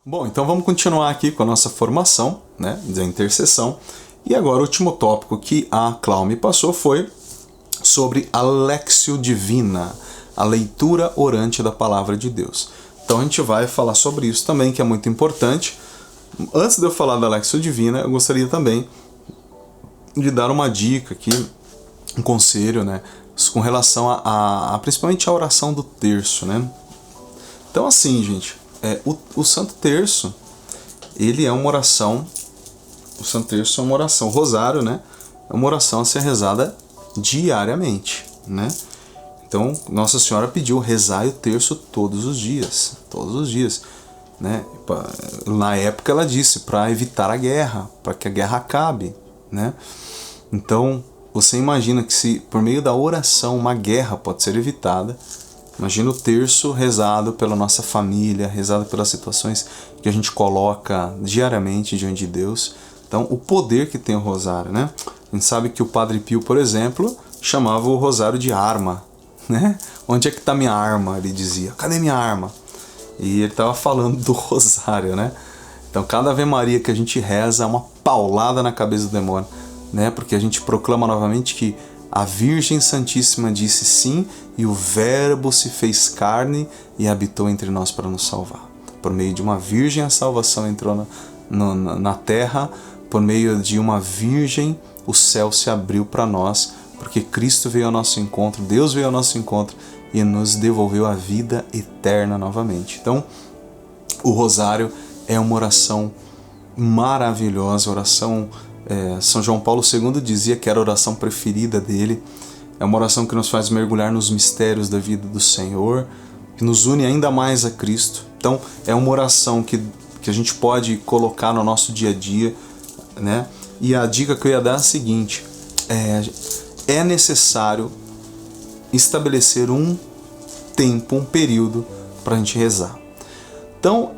Bom, então vamos continuar aqui com a nossa formação, né, da intercessão. E agora o último tópico que a Clau me passou foi sobre a Lectio Divina, a leitura orante da Palavra de Deus. Então a gente vai falar sobre isso também, que é muito importante. Antes de eu falar da Lectio Divina, eu gostaria também de dar uma dica aqui, um conselho, né, com relação a principalmente a oração do terço, né? Então assim, gente, o Santo Terço, ele é uma oração, o Santo Terço é uma oração, o Rosário, né, é uma oração a ser rezada diariamente, né? Então, Nossa Senhora pediu rezar o terço todos os dias, né? Na época ela disse para evitar a guerra, para que a guerra acabe, né? Então, você imagina que se por meio da oração uma guerra pode ser evitada, imagina o terço rezado pela nossa família, rezado pelas situações que a gente coloca diariamente diante de Deus. Então, o poder que tem o rosário, né? A gente sabe que o Padre Pio, por exemplo, chamava o rosário de arma, né? Onde é que está minha arma? Ele dizia, cadê minha arma? E ele estava falando do rosário, né? Então, cada Ave Maria que a gente reza é uma paulada na cabeça do demônio, né? Porque a gente proclama novamente que a Virgem Santíssima disse sim e o Verbo se fez carne e habitou entre nós para nos salvar. Por meio de uma virgem a salvação entrou na terra, por meio de uma virgem o céu se abriu para nós, porque Cristo veio ao nosso encontro, Deus veio ao nosso encontro e nos devolveu a vida eterna novamente. Então, o rosário é uma oração maravilhosa, oração... São João Paulo II dizia que era a oração preferida dele. É uma oração que nos faz mergulhar nos mistérios da vida do Senhor, que nos une ainda mais a Cristo. Então, é uma oração que a gente pode colocar no nosso dia a dia, né? E a dica que eu ia dar é a seguinte: é necessário estabelecer um tempo, um período para a gente rezar. Então,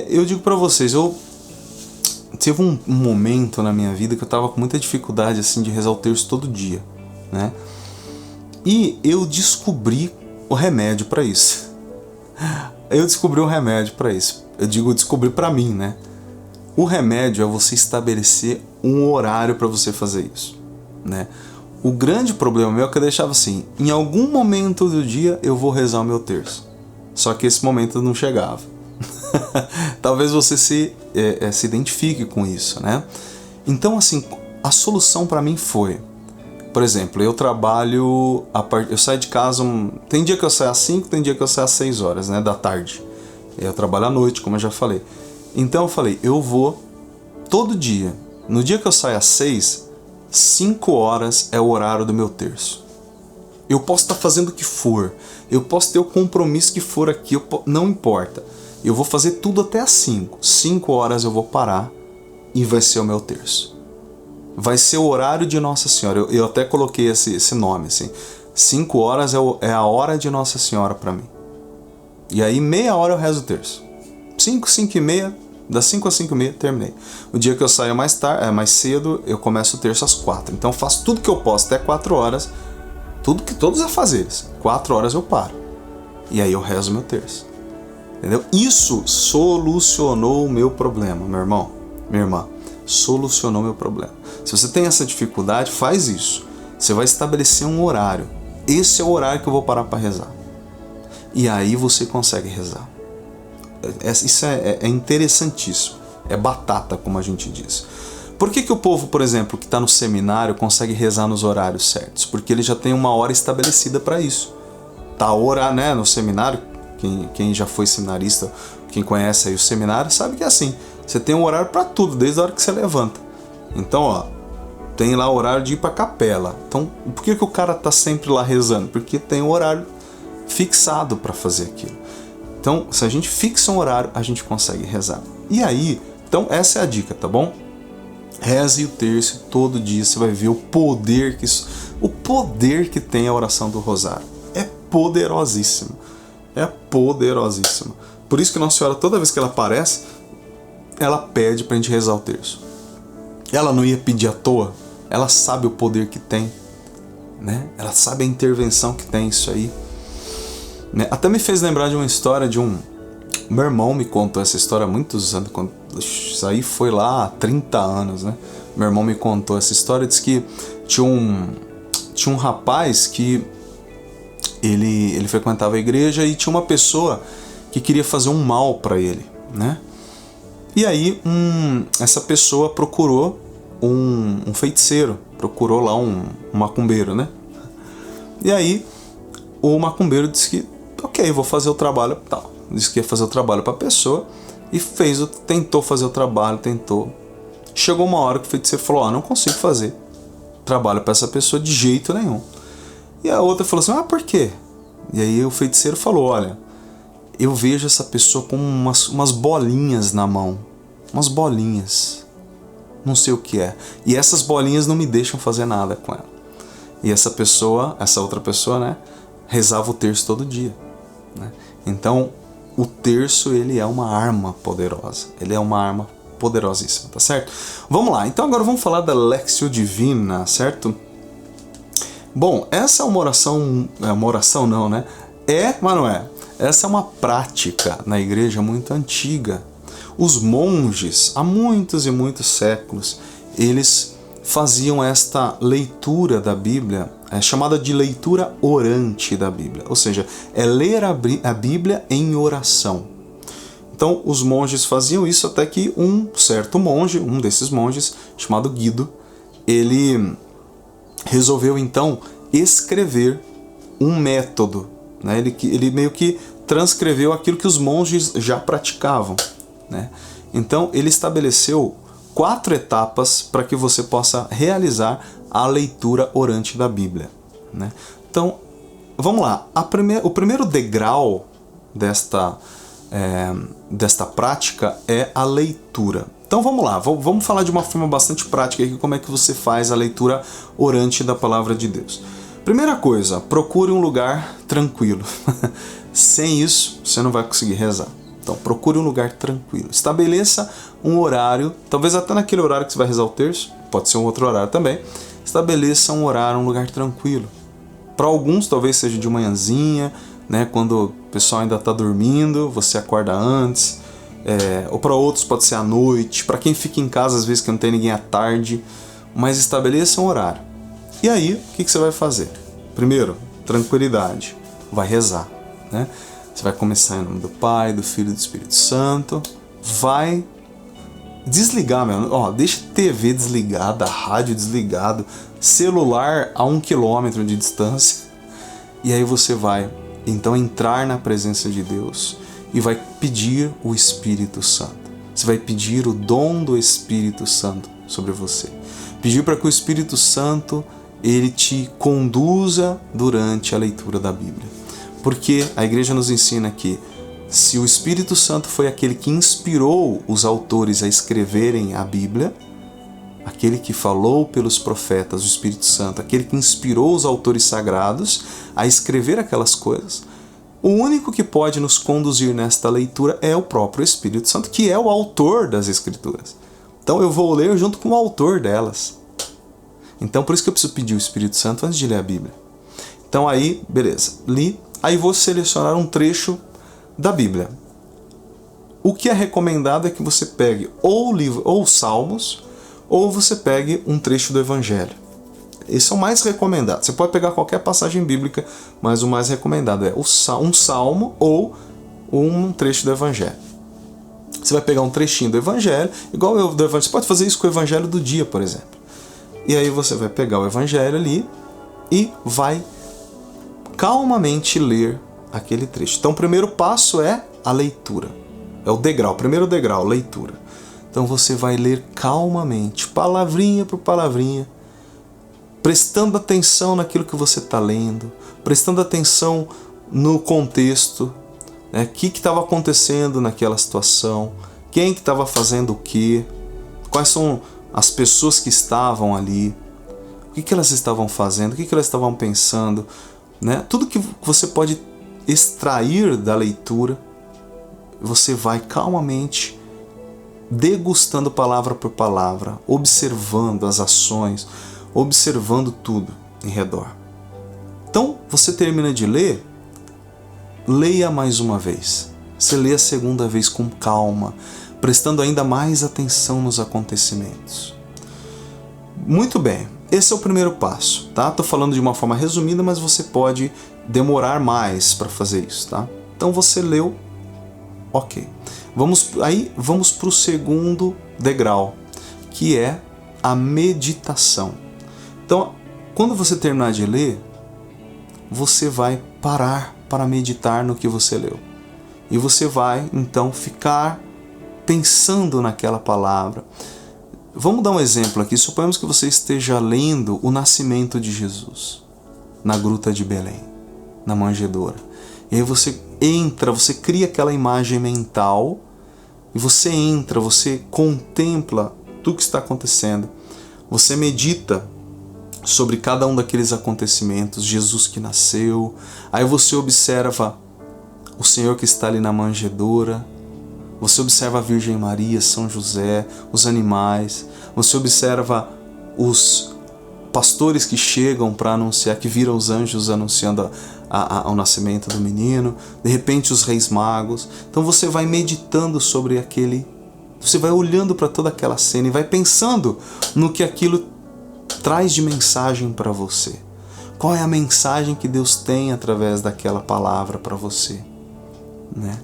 eu digo para vocês, teve um momento na minha vida que eu estava com muita dificuldade assim, de rezar o terço todo dia, né? E eu descobri o remédio para isso. Eu descobri para mim, né? O remédio é você estabelecer um horário para você fazer isso, né? O grande problema meu é que eu deixava assim, em algum momento do dia eu vou rezar o meu terço. Só que esse momento não chegava. Talvez você se identifique com isso, né? Então, assim, a solução para mim foi, por exemplo, eu trabalho, eu saio de casa, tem dia que eu saio às 5, tem dia que eu saio às 6 horas, né, da tarde. Eu trabalho à noite, como eu já falei. Então eu falei, eu vou todo dia. No dia que eu saio às 6, 5 horas é o horário do meu terço. Eu posso estar fazendo o que for, eu posso ter o compromisso que for aqui, não importa. Eu vou fazer tudo até às 5. 5 horas eu vou parar e vai ser o meu terço. Vai ser o horário de Nossa Senhora. Eu até coloquei esse nome, assim. 5 horas é a hora de Nossa Senhora para mim. E aí meia hora eu rezo o terço. 5, 5 e meia, das 5 às 5 e meia, terminei. O dia que eu saio mais cedo, eu começo o terço às 4. Então eu faço tudo que eu posso até 4 horas. Todos os afazeres. 4 horas eu paro. E aí eu rezo o meu terço. Entendeu? Isso solucionou o meu problema, meu irmão, minha irmã. Solucionou o meu problema. Se você tem essa dificuldade, faz isso. Você vai estabelecer um horário. Esse é o horário que eu vou parar para rezar. E aí você consegue rezar. Isso é interessantíssimo. É batata, como a gente diz. Por que o povo, por exemplo, que está no seminário consegue rezar nos horários certos? Porque ele já tem uma hora estabelecida para isso. Tá hora, né, no seminário. Quem já foi seminarista, quem conhece aí o seminário, sabe que é assim. Você tem um horário para tudo, desde a hora que você levanta. Então, tem lá o horário de ir para capela. Então, por que o cara tá sempre lá rezando? Porque tem um horário fixado para fazer aquilo. Então, se a gente fixa um horário, a gente consegue rezar. E aí, então essa é a dica, tá bom? Reze o terço todo dia, você vai ver o poder que tem a oração do rosário. É poderosíssimo. Por isso que Nossa Senhora, toda vez que ela aparece, ela pede pra gente rezar o terço. Ela não ia pedir à toa. Ela sabe o poder que tem, né? Ela sabe a intervenção que tem isso aí, né? Até me fez lembrar de uma história de um Meu irmão me contou essa história há muitos anos, isso aí foi lá há 30 anos, né? Meu irmão me contou essa história, disse que tinha um rapaz que ele frequentava a igreja e tinha uma pessoa que queria fazer um mal para ele, né? E aí essa pessoa procurou um feiticeiro, procurou lá um macumbeiro, né? E aí o macumbeiro disse que, ok, vou fazer o trabalho, tal. Disse que ia fazer o trabalho para a pessoa e tentou fazer o trabalho, tentou. Chegou uma hora que o feiticeiro falou, não consigo fazer trabalho para essa pessoa de jeito nenhum. E a outra falou assim, por quê? E aí o feiticeiro falou, olha, eu vejo essa pessoa com umas bolinhas na mão, umas bolinhas, não sei o que é, e essas bolinhas não me deixam fazer nada com ela. E essa outra pessoa, né, rezava o terço todo dia, né? Então o terço, ele é uma arma poderosa, ele é uma arma poderosíssima, tá certo? Vamos lá, então agora vamos falar da Lectio Divina, certo? Bom, essa é uma oração não, né? Mas não é. Essa é uma prática na igreja muito antiga. Os monges, há muitos e muitos séculos, eles faziam esta leitura da Bíblia, chamada de leitura orante da Bíblia, ou seja, é ler a Bíblia em oração. Então os monges faziam isso até que um certo monge, um desses monges, chamado Guido, ele resolveu então escrever um método, né? Ele meio que transcreveu aquilo que os monges já praticavam, né? Então ele estabeleceu 4 etapas para que você possa realizar a leitura orante da Bíblia, né? Então vamos lá, o primeiro degrau desta prática é a leitura. Então vamos lá, vamos falar de uma forma bastante prática aqui como é que você faz a leitura orante da palavra de Deus. Primeira coisa, procure um lugar tranquilo. Sem isso, você não vai conseguir rezar. Então procure um lugar tranquilo. Estabeleça um horário, talvez até naquele horário que você vai rezar o terço, pode ser um outro horário também. Estabeleça um horário, um lugar tranquilo. Para alguns talvez seja de manhãzinha, né, quando o pessoal ainda está dormindo, você acorda antes. Ou para outros pode ser à noite, para quem fica em casa às vezes que não tem ninguém à tarde, mas estabeleça um horário. E aí, o que você vai fazer? Primeiro, tranquilidade, vai rezar, né? Você vai começar em nome do Pai, do Filho e do Espírito Santo, vai desligar, deixa a TV desligada, a rádio desligado, celular a 1 quilômetro de distância, e aí você vai então entrar na presença de Deus e vai pedir o Espírito Santo. Você vai pedir o dom do Espírito Santo sobre você. Pedir para que o Espírito Santo ele te conduza durante a leitura da Bíblia. Porque a igreja nos ensina que se o Espírito Santo foi aquele que inspirou os autores a escreverem a Bíblia, aquele que falou pelos profetas, o Espírito Santo, aquele que inspirou os autores sagrados a escrever aquelas coisas, o único que pode nos conduzir nesta leitura é o próprio Espírito Santo, que é o autor das Escrituras. Então eu vou ler junto com o autor delas. Então por isso que eu preciso pedir o Espírito Santo antes de ler a Bíblia. Então aí, beleza, li, aí vou selecionar um trecho da Bíblia. O que é recomendado é que você pegue ou Salmos, ou você pegue um trecho do Evangelho. Esse é o mais recomendado. Você pode pegar qualquer passagem bíblica, mas o mais recomendado é um salmo ou um trecho do Evangelho. Você vai pegar um trechinho do Evangelho, igual do Evangelho. Você pode fazer isso com o Evangelho do dia, por exemplo. E aí você vai pegar o Evangelho ali e vai calmamente ler aquele trecho. Então o primeiro passo é a leitura. É o degrau, o primeiro degrau, leitura. Então você vai ler calmamente, palavrinha por palavrinha, prestando atenção naquilo que você está lendo, prestando atenção no contexto, né? O que estava acontecendo naquela situação, quem que estava fazendo o quê, quais são as pessoas que estavam ali, o que elas estavam fazendo, o que elas estavam pensando, né? Tudo que você pode extrair da leitura, você vai calmamente degustando palavra por palavra, observando as ações, observando tudo em redor. Então, você termina de ler, leia mais uma vez. Você lê a segunda vez com calma, prestando ainda mais atenção nos acontecimentos. Muito bem, esse é o primeiro passo, tá? Tô falando de uma forma resumida, mas você pode demorar mais para fazer isso, tá? Então você leu, ok. Vamos para o segundo degrau, que é a meditação. Então, quando você terminar de ler, você vai parar para meditar no que você leu. E você vai, então, ficar pensando naquela palavra. Vamos dar um exemplo aqui. Suponhamos que você esteja lendo o nascimento de Jesus na Gruta de Belém, na manjedoura. E aí você entra, você cria aquela imagem mental e você entra, você contempla tudo que está acontecendo. Você medita sobre cada um daqueles acontecimentos, Jesus que nasceu. Aí você observa o Senhor que está ali na manjedoura. Você observa a Virgem Maria, São José, os animais. Você observa os pastores que chegam para anunciar, que viram os anjos anunciando o nascimento do menino. De repente os reis magos. Então você vai meditando sobre aquele... Você vai olhando para toda aquela cena e vai pensando no que aquilo traz de mensagem para você. Qual é a mensagem que Deus tem através daquela palavra para você, né?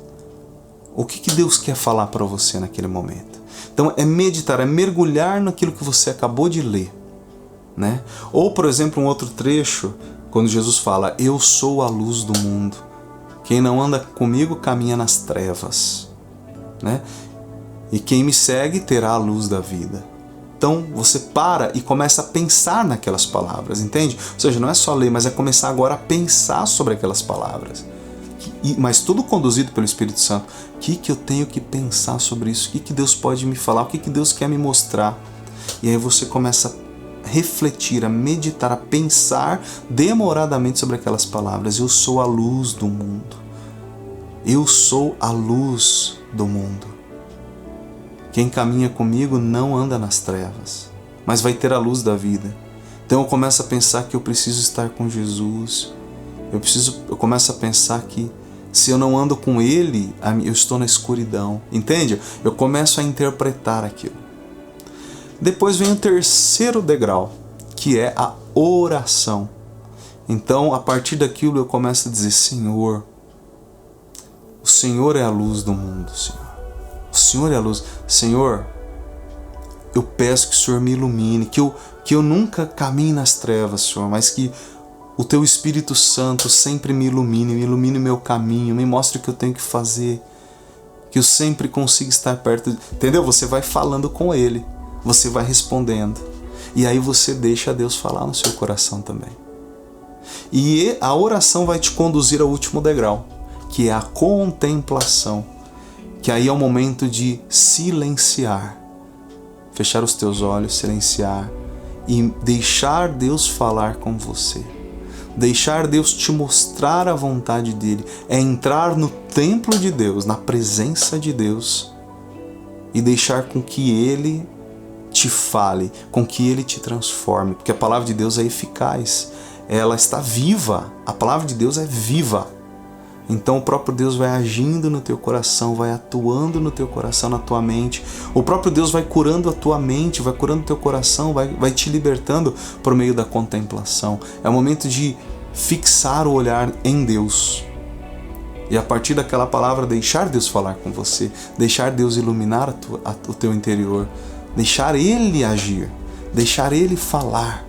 O que Deus quer falar para você naquele momento? Então é meditar, é mergulhar naquilo que você acabou de ler, né? Ou, por exemplo, um outro trecho, quando Jesus fala: eu sou a luz do mundo, quem não anda comigo caminha nas trevas, né? E quem me segue terá a luz da vida. Então você para e começa a pensar naquelas palavras, entende? Ou seja, não é só ler, mas é começar agora a pensar sobre aquelas palavras. Mas tudo conduzido pelo Espírito Santo. O que eu tenho que pensar sobre isso? O que Deus pode me falar? O que Deus quer me mostrar? E aí você começa a refletir, a meditar, a pensar demoradamente sobre aquelas palavras. Eu sou a luz do mundo. Eu sou a luz do mundo. Quem caminha comigo não anda nas trevas, mas vai ter a luz da vida. Então eu começo a pensar que eu preciso estar com Jesus. Eu começo a pensar que se eu não ando com Ele, eu estou na escuridão. Entende? Eu começo a interpretar aquilo. Depois vem o terceiro degrau, que é a oração. Então, a partir daquilo eu começo a dizer: Senhor, o Senhor é a luz do mundo, Senhor. O Senhor é a luz. Senhor, eu peço que o Senhor me ilumine, que eu nunca caminhe nas trevas, Senhor, mas que o Teu Espírito Santo sempre me ilumine meu caminho, me mostre o que eu tenho que fazer, que eu sempre consiga estar perto. Entendeu? Você vai falando com Ele, você vai respondendo. E aí você deixa Deus falar no seu coração também. E a oração vai te conduzir ao último degrau, que é a contemplação. Que aí é o momento de silenciar. Fechar os teus olhos, silenciar e deixar Deus falar com você. Deixar Deus te mostrar a vontade dEle. É entrar no templo de Deus, na presença de Deus, e deixar com que Ele te fale, com que Ele te transforme. Porque a palavra de Deus é eficaz, ela está viva. A palavra de Deus é viva. Então o próprio Deus vai agindo no teu coração, vai atuando no teu coração, na tua mente. O próprio Deus vai curando a tua mente, vai curando o teu coração, vai te libertando por meio da contemplação. É o momento de fixar o olhar em Deus. E a partir daquela palavra, deixar Deus falar com você, deixar Deus iluminar o teu interior, deixar Ele agir, deixar Ele falar,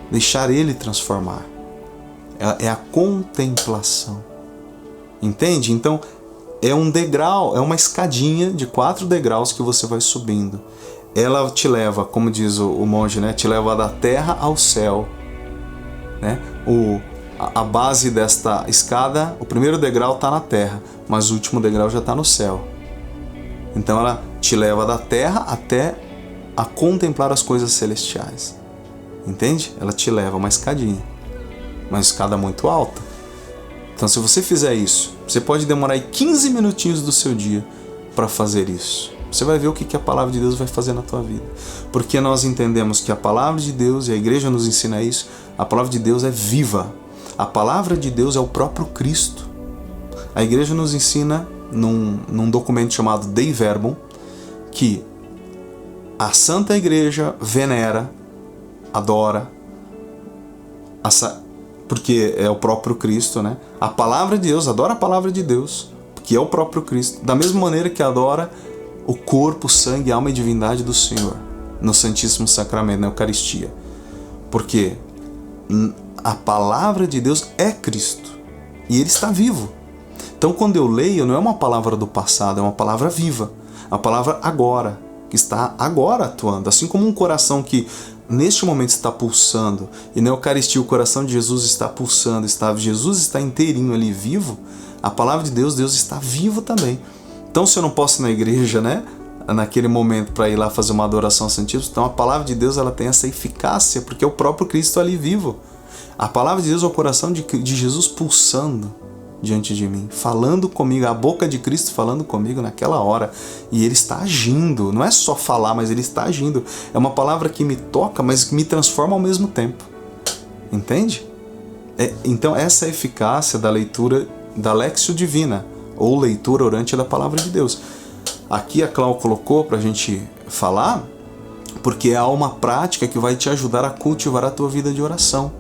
deixar Ele transformar. É a contemplação. Entende? Então é um degrau, é uma escadinha de 4 degraus que você vai subindo. Ela te leva, como diz o monge, né? Te leva da terra ao céu, né? A base desta escada, o primeiro degrau está na terra, mas o último degrau já está no céu. Então ela te leva da terra até a contemplar as coisas celestiais. Entende? Ela te leva uma escadinha, uma escada muito alta. Então, se você fizer isso, você pode demorar aí 15 minutinhos do seu dia para fazer isso. Você vai ver o que a palavra de Deus vai fazer na tua vida. Porque nós entendemos que a palavra de Deus, e a igreja nos ensina isso, a palavra de Deus é viva. A palavra de Deus é o próprio Cristo. A igreja nos ensina num documento chamado Dei Verbum, que a Santa Igreja venera, adora, porque é o próprio Cristo, né? A palavra de Deus, adora a palavra de Deus, que é o próprio Cristo, da mesma maneira que adora o corpo, sangue, alma e divindade do Senhor no Santíssimo Sacramento, na Eucaristia. Porque a palavra de Deus é Cristo e Ele está vivo. Então, quando eu leio, não é uma palavra do passado, é uma palavra viva, a palavra agora, que está agora atuando. Assim como um coração que neste momento está pulsando, e na Eucaristia o coração de Jesus está pulsando, Jesus está inteirinho ali vivo, a palavra de Deus está vivo também. Então, se eu não posso ir na igreja, né, naquele momento para ir lá fazer uma adoração ao Santíssimo, então a palavra de Deus ela tem essa eficácia, porque é o próprio Cristo ali vivo. A palavra de Deus é o coração de Jesus pulsando diante de mim, falando comigo, a boca de Cristo falando comigo naquela hora, e Ele está agindo, não é só falar, mas Ele está agindo. É uma palavra que me toca, mas que me transforma ao mesmo tempo. Entende? Então essa é a eficácia da leitura da Lectio Divina, ou leitura orante da palavra de Deus. Aqui a Clau colocou para a gente falar, porque há uma prática que vai te ajudar a cultivar a tua vida de oração,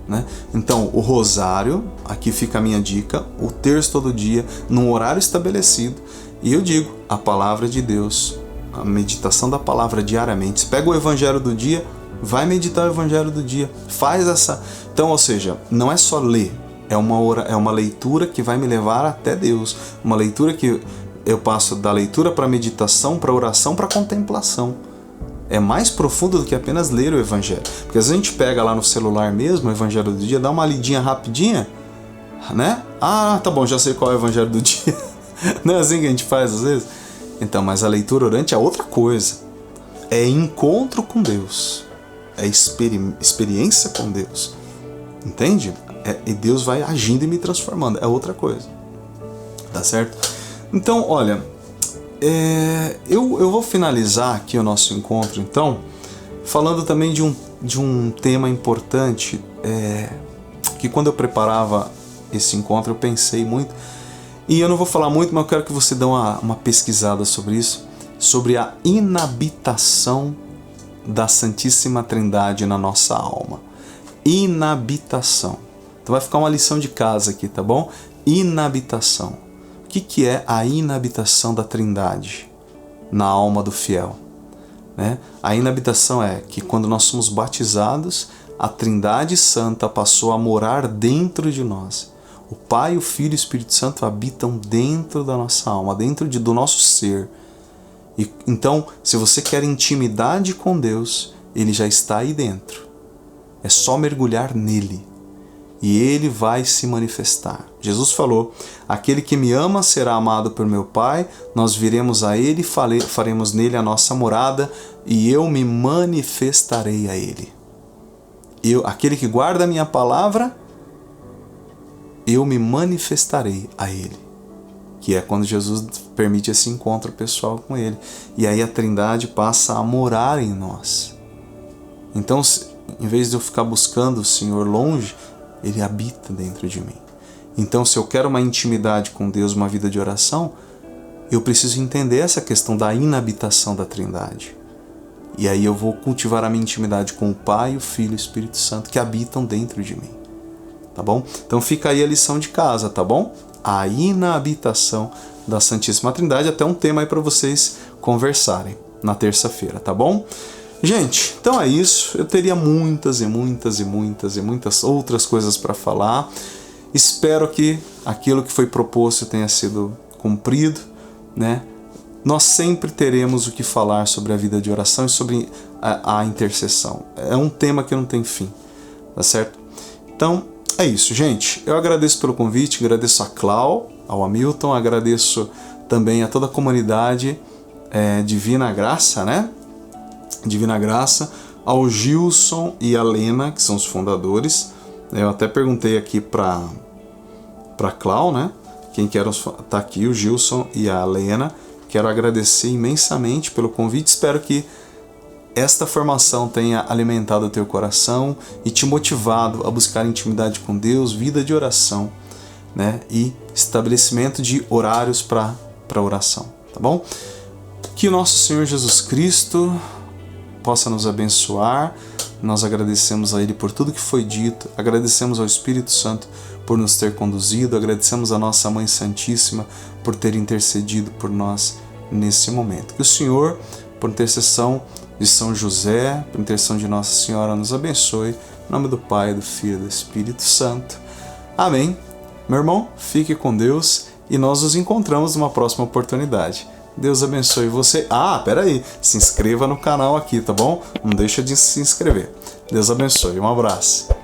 né? Então, o rosário, aqui fica a minha dica, o terço todo dia, num horário estabelecido, e eu digo, a palavra de Deus, a meditação da palavra diariamente. Você pega o evangelho do dia, vai meditar o evangelho do dia, faz essa... Então, ou seja, não é só ler, é uma leitura que vai me levar até Deus, uma leitura que eu passo da leitura para meditação, para oração, para contemplação. É mais profundo do que apenas ler o Evangelho. Porque às vezes a gente pega lá no celular mesmo o Evangelho do dia, dá uma lidinha rapidinha, né? Ah, tá bom, já sei qual é o Evangelho do dia. Não é assim que a gente faz às vezes? Então, mas a leitura orante é outra coisa. É encontro com Deus. É experiência com Deus. Entende? E Deus vai agindo e me transformando. É outra coisa. Tá certo? Então, olha, eu vou finalizar aqui o nosso encontro, então, falando também de um tema importante, que quando eu preparava esse encontro eu pensei muito, e eu não vou falar muito, mas eu quero que você dê uma pesquisada sobre isso, sobre a inabitação da Santíssima Trindade na nossa alma. Inabitação. Então vai ficar uma lição de casa aqui, tá bom? Inabitação. O que é a inabitação da Trindade na alma do fiel? Né? A inabitação é que quando nós somos batizados, a Trindade Santa passou a morar dentro de nós. O Pai, o Filho e o Espírito Santo habitam dentro da nossa alma, dentro do nosso ser. Então, se você quer intimidade com Deus, Ele já está aí dentro. É só mergulhar nele. E Ele vai se manifestar. Jesus falou, aquele que me ama será amado por meu Pai, nós viremos a Ele e faremos nele a nossa morada, e eu me manifestarei a Ele. Aquele que guarda a minha palavra, eu me manifestarei a Ele. Que é quando Jesus permite esse encontro pessoal com Ele. E aí a Trindade passa a morar em nós. Então, em vez de eu ficar buscando o Senhor longe, Ele habita dentro de mim. Então, se eu quero uma intimidade com Deus, uma vida de oração, eu preciso entender essa questão da inabitação da Trindade. E aí eu vou cultivar a minha intimidade com o Pai, o Filho e o Espírito Santo, que habitam dentro de mim. Tá bom? Então fica aí a lição de casa, tá bom? A inabitação da Santíssima Trindade, até um tema aí para vocês conversarem na terça-feira, tá bom? Gente, então é isso. Eu teria muitas outras coisas para falar. Espero que aquilo que foi proposto tenha sido cumprido, né? Nós sempre teremos o que falar sobre a vida de oração e sobre a intercessão. É um tema que não tem fim, tá certo? Então, é isso, gente. Eu agradeço pelo convite, agradeço a Clau, ao Hamilton, agradeço também a toda a comunidade Divina Graça, né? Divina Graça, ao Gilson e a Lena, que são os fundadores. Eu até perguntei aqui para Clau, né? Quem quer tá aqui, o Gilson e a Lena. Quero agradecer imensamente pelo convite. Espero que esta formação tenha alimentado o teu coração e te motivado a buscar intimidade com Deus, vida de oração, né, e estabelecimento de horários para oração, tá bom? Que o nosso Senhor Jesus Cristo possa nos abençoar. Nós agradecemos a Ele por tudo que foi dito, agradecemos ao Espírito Santo por nos ter conduzido, agradecemos a nossa Mãe Santíssima por ter intercedido por nós nesse momento. Que o Senhor, por intercessão de São José, por intercessão de Nossa Senhora, nos abençoe. Em nome do Pai, do Filho e do Espírito Santo. Amém. Meu irmão, fique com Deus e nós nos encontramos numa próxima oportunidade. Deus abençoe você. Peraí, se inscreva no canal aqui, tá bom? Não deixa de se inscrever. Deus abençoe. Um abraço.